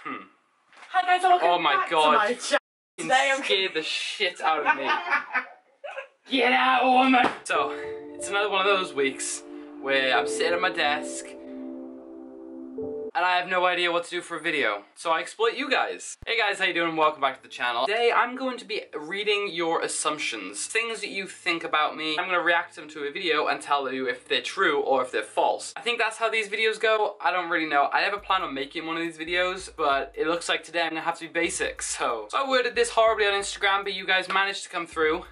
Hi guys, welcome Oh my back god. to my channel. Today I'm scared the shit out of me. Get out, woman! So, it's another one of those weeks where I'm sitting at my desk and I have no idea what to do for a video. So I exploit you guys. Hey guys, how you doing? Welcome back to the channel. Today I'm going to be reading your assumptions. Things that you think about me. I'm going to react to them to a video and tell you if they're true or if they're false. I think that's how these videos go. I don't really know. I never plan on making one of these videos, but it looks like today I'm going to have to be basic. So I worded this horribly on Instagram, but you guys managed to come through.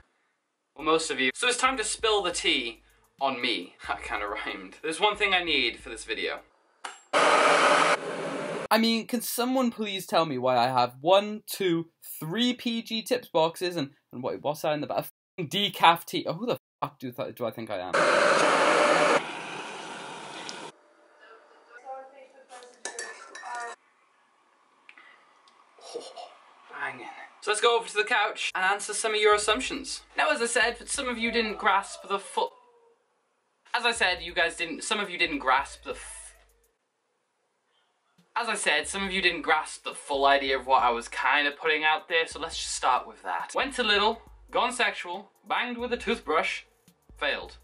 Well, most of you. So it's time to spill the tea on me. That kind of rhymed. There's one thing I need for this video. I mean, can someone please tell me why I have 1, 2, 3 PG tips boxes and what's that in the back? A decaf tea. Oh, who the fuck do I think I am? Oh, banging. So let's go over to the couch and answer some of your assumptions. Now, as I said, some of you didn't grasp the full... As I said, some of you didn't grasp the full idea of what I was kind of putting out there, so let's just start with that. Went to little, gone sexual, banged with a toothbrush, failed.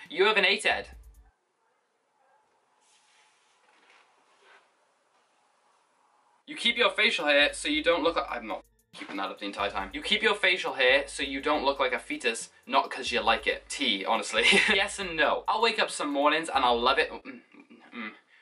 You have an 8 Ed. You keep your facial hair so you don't look like... I'm not keeping that up the entire time. You keep your facial hair so you don't look like a fetus, not because you like it. Tea, honestly. Yes and no. I'll wake up some mornings and I'll love it.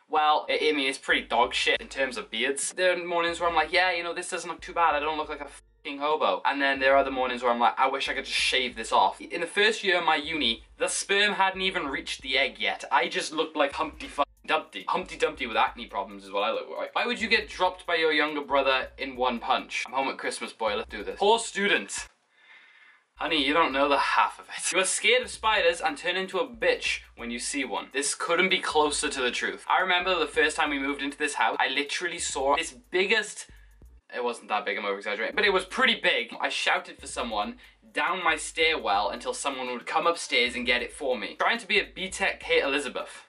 Well, I mean, it's pretty dog shit in terms of beards. There are mornings where I'm like, yeah, you know, this doesn't look too bad. I don't look like a fucking hobo. And then there are other mornings where I'm like, I wish I could just shave this off. In the first year of my uni, the sperm hadn't even reached the egg yet. I just looked like Humpty Dumpty. Humpty Dumpty with acne problems is what I look like. Why would you get dropped by your younger brother in one punch? I'm home at Christmas, boy, let's do this. Poor student. Honey, you don't know the half of it. You are scared of spiders and turn into a bitch when you see one. This couldn't be closer to the truth. I remember the first time we moved into this house, I literally saw this biggest... It wasn't that big, I'm over-exaggerating, but it was pretty big. I shouted for someone down my stairwell until someone would come upstairs and get it for me. Trying to be a B-Tech Kate Elizabeth.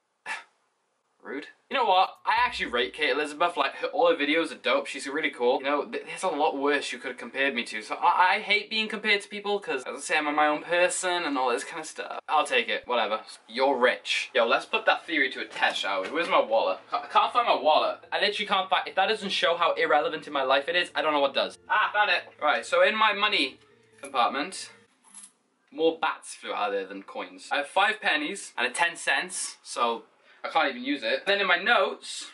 Rude. You know what? I actually rate Kate Elizabeth. Like, all her videos are dope. She's really cool. You know, there's a lot worse you could have compared me to. So I hate being compared to people because, as I say, I'm my own person and all this kind of stuff. I'll take it. Whatever. You're rich. Yo, let's put that theory to a test, shall we? Where's my wallet? I can't find my wallet. I literally can't find... If that doesn't show how irrelevant in my life it is, I don't know what does. Ah, found it. Right, so in my money compartment, more bats flew out of there than coins. I have 5 pennies and a 10 cents, so... I can't even use it. Then in my notes,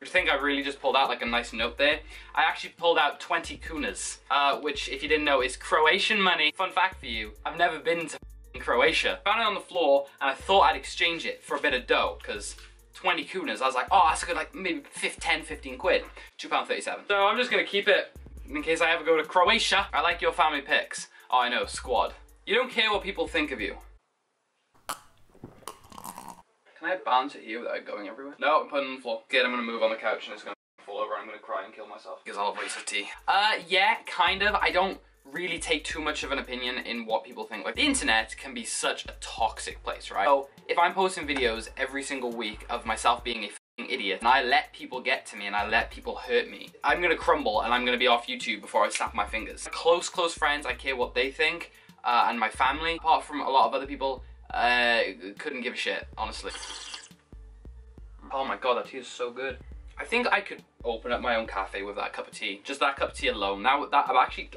I think I really just pulled out like a nice note there. I actually pulled out 20 kunas, which if you didn't know is Croatian money. Fun fact for you, I've never been to Croatia. Found it on the floor and I thought I'd exchange it for a bit of dough because 20 kunas, I was like, oh, that's a good like maybe 10, 15 quid. £2.37. So I'm just gonna keep it in case I ever go to Croatia. I like your family pics. Oh, I know, squad. You don't care what people think of you. Can I bounce at you without going everywhere? No, I'm putting it on the floor. Good, I'm gonna move on the couch and it's gonna fall over and I'm gonna cry and kill myself. Because I'll have wasted tea. Yeah, kind of. I don't really take too much of an opinion in what people think. Like, the internet can be such a toxic place, right? So, if I'm posting videos every single week of myself being a f***ing idiot, and I let people get to me and I let people hurt me, I'm gonna crumble and I'm gonna be off YouTube before I snap my fingers. Close friends, I care what they think, and my family, apart from a lot of other people, couldn't give a shit, honestly. Oh my god, that tea is so good. I think I could open up my own cafe with that cup of tea. Just that cup of tea alone. Now that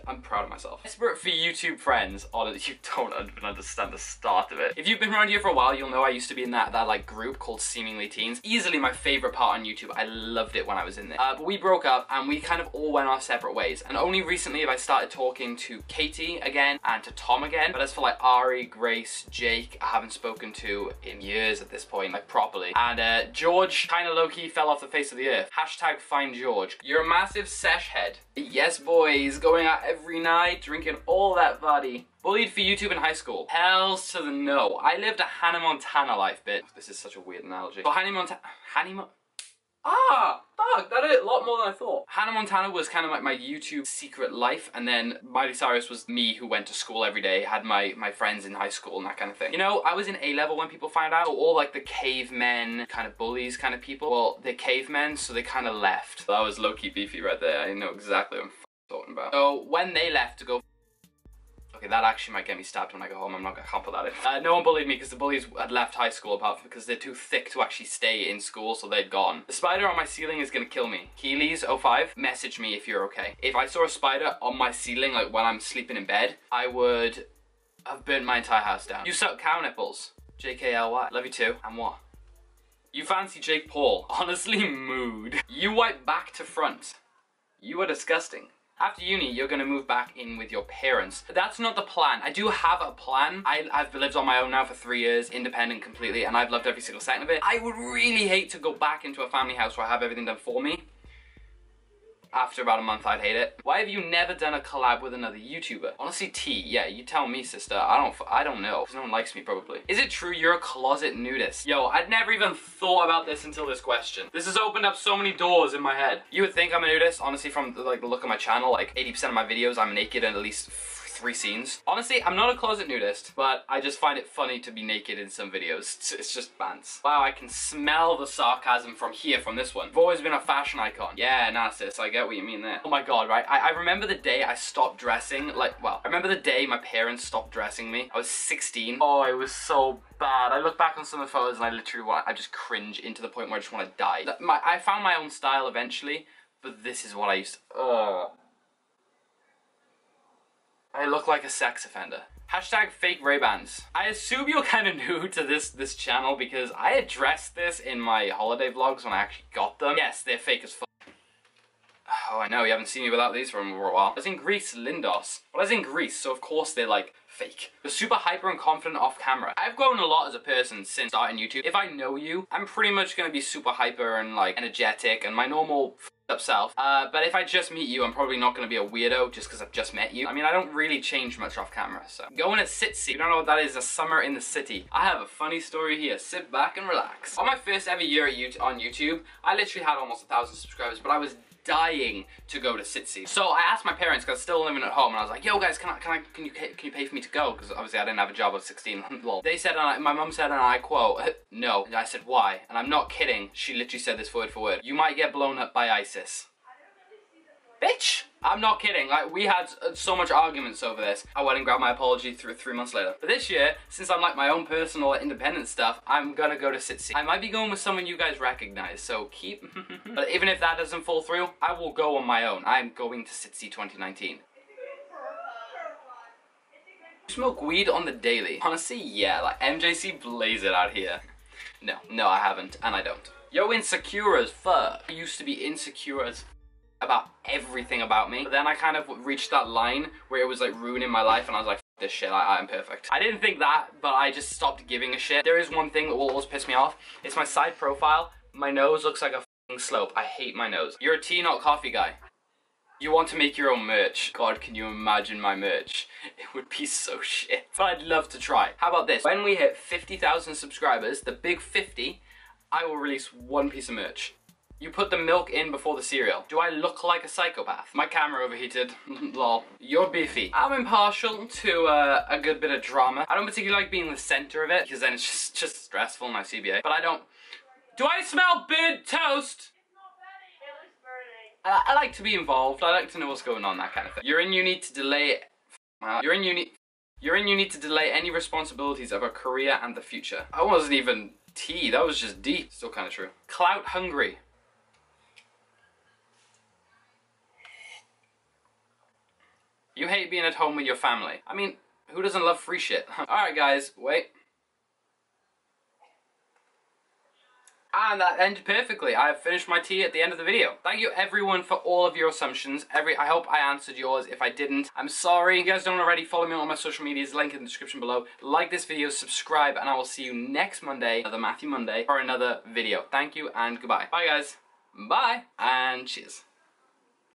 I'm proud of myself. Desperate for YouTube friends. Oh, you don't even understand the start of it. If you've been around here for a while, you'll know I used to be in that like group called Seemingly Teens. Easily my favorite part on YouTube. I loved it when I was in there. But we broke up and we kind of all went our separate ways. And only recently have I started talking to Katie again and to Tom again. But as for like Ari, Grace, Jake, I haven't spoken to in years at this point, like properly. And George kind of low-key fell off the face of the earth. Hashtag find George. You're a massive sesh head. Yes, boys, going out every night, drinking all that body. Bullied for YouTube in high school. Hells to the no. I lived a Hannah Montana life, bit. This is such a weird analogy. So Ah, fuck, that is a lot more than I thought. Hannah Montana was kind of like my YouTube secret life, and then Miley Cyrus was me who went to school every day, had my friends in high school and that kind of thing. You know, I was in A-level when people found out, so all like the cavemen, kind of bullies kind of people, well, they're cavemen, so they kind of left. That was low-key beefy right there. I know exactly what I'm talking about. So when they left to go, okay, that actually might get me stabbed when I go home. I can't put that in. No one bullied me because the bullies had left high school, apart from because they're too thick to actually stay in school, so they'd gone. The spider on my ceiling is gonna kill me. Keelys05, message me if you're okay. If I saw a spider on my ceiling, like when I'm sleeping in bed, I would have burnt my entire house down. You suck cow nipples. JKLY. Love you too. And what? You fancy Jake Paul. Honestly, mood. You wipe back to front. You are disgusting. After uni, you're gonna move back in with your parents. That's not the plan. I do have a plan. I've lived on my own now for 3 years, independent completely, and I've loved every single second of it. I would really hate to go back into a family house where I have everything done for me. After about a month, I'd hate it. Why have you never done a collab with another YouTuber? Honestly, T, yeah, you tell me, sister. I don't know, because no one likes me, probably. Is it true you're a closet nudist? Yo, I'd never even thought about this until this question. This has opened up so many doors in my head. You would think I'm a nudist, honestly, from like the look of my channel. Like 80% of my videos, I'm naked in at least 3 scenes. Honestly, I'm not a closet nudist, but I just find it funny to be naked in some videos. It's just bands. Wow, I can smell the sarcasm from here, from this one. I've always been a fashion icon. Yeah, nah, sis, I get what you mean there. Oh my god, right? I remember the day I stopped dressing, like, well, I remember the day my parents stopped dressing me. I was 16. Oh, it was so bad. I look back on some of the photos and I literally I just cringe into the point where I just want to die. I found my own style eventually, but this is what I used to, I look like a sex offender. Hashtag fake Ray-Bans. I assume you're kind of new to this channel because I addressed this in my holiday vlogs when I actually got them. Yes, they're fake as fuck. Oh, I know, you haven't seen me without these for a while. I was in Greece, Lindos. Well, I was in Greece, so of course they're like fake. You're super hyper and confident off camera. I've grown a lot as a person since starting YouTube. If I know you, I'm pretty much gonna be super hyper and like energetic and my normal up self. But if I just meet you, I'm probably not going to be a weirdo just because I've just met you. I mean, I don't really change much off camera, so. Going at Sitsy. You don't know what that is, a summer in the city. I have a funny story here. Sit back and relax. On my first ever year on YouTube, I literally had almost 1,000 subscribers, but I was dying to go to Sitsy. So I asked my parents, because I was still living at home, and I was like, yo guys, can you pay for me to go? Because obviously I didn't have a job at 16, lol. They said, my mum said, and I quote, no. And I said, why? And I'm not kidding, she literally said this word for word. You might get blown up by ISIS. Bitch! I'm not kidding, like, we had so much arguments over this. I went and grabbed my apology 3 months later. But this year, since I'm like my own personal independent stuff, I'm gonna go to Sitsy. I might be going with someone you guys recognize, so keep... But even if that doesn't fall through, I will go on my own. I'm going to Sitsy 2019. Smoke weed on the daily? Honestly, yeah, like MJC blaze it out here. No, I haven't, and I don't. Yo, insecure as fuck. I used to be insecure as about everything about me, but then I kind of reached that line where it was like ruining my life and I was like, this shit, I'm perfect. I didn't think that, but I just stopped giving a shit. There is one thing that will always piss me off. It's my side profile. My nose looks like a f***ing slope. I hate my nose. You're a tea, not coffee guy. You want to make your own merch. God, can you imagine my merch? It would be so shit, but I'd love to try. How about this? When we hit 50,000 subscribers, the big 50, I will release one piece of merch. You put the milk in before the cereal. Do I look like a psychopath? My camera overheated. Lol. You're beefy. I'm impartial to a good bit of drama. I don't particularly like being the center of it because then it's just stressful in my CBA. But I don't... Do I smell burnt toast? I like to be involved. I like to know what's going on, that kind of thing. You're in uni to delay... You're in uni to delay any responsibilities of a career and the future. I wasn't even T. That was just D. Still kind of true. Clout hungry. You hate being at home with your family. I mean, who doesn't love free shit? Alright guys, wait. And that ended perfectly. I have finished my tea at the end of the video. Thank you everyone for all of your assumptions. I hope I answered yours. If I didn't, I'm sorry. If you guys don't already, follow me on all my social medias, link in the description below. Like this video, subscribe, and I will see you next Monday, another Matthew Monday, for another video. Thank you and goodbye. Bye guys. Bye and cheers.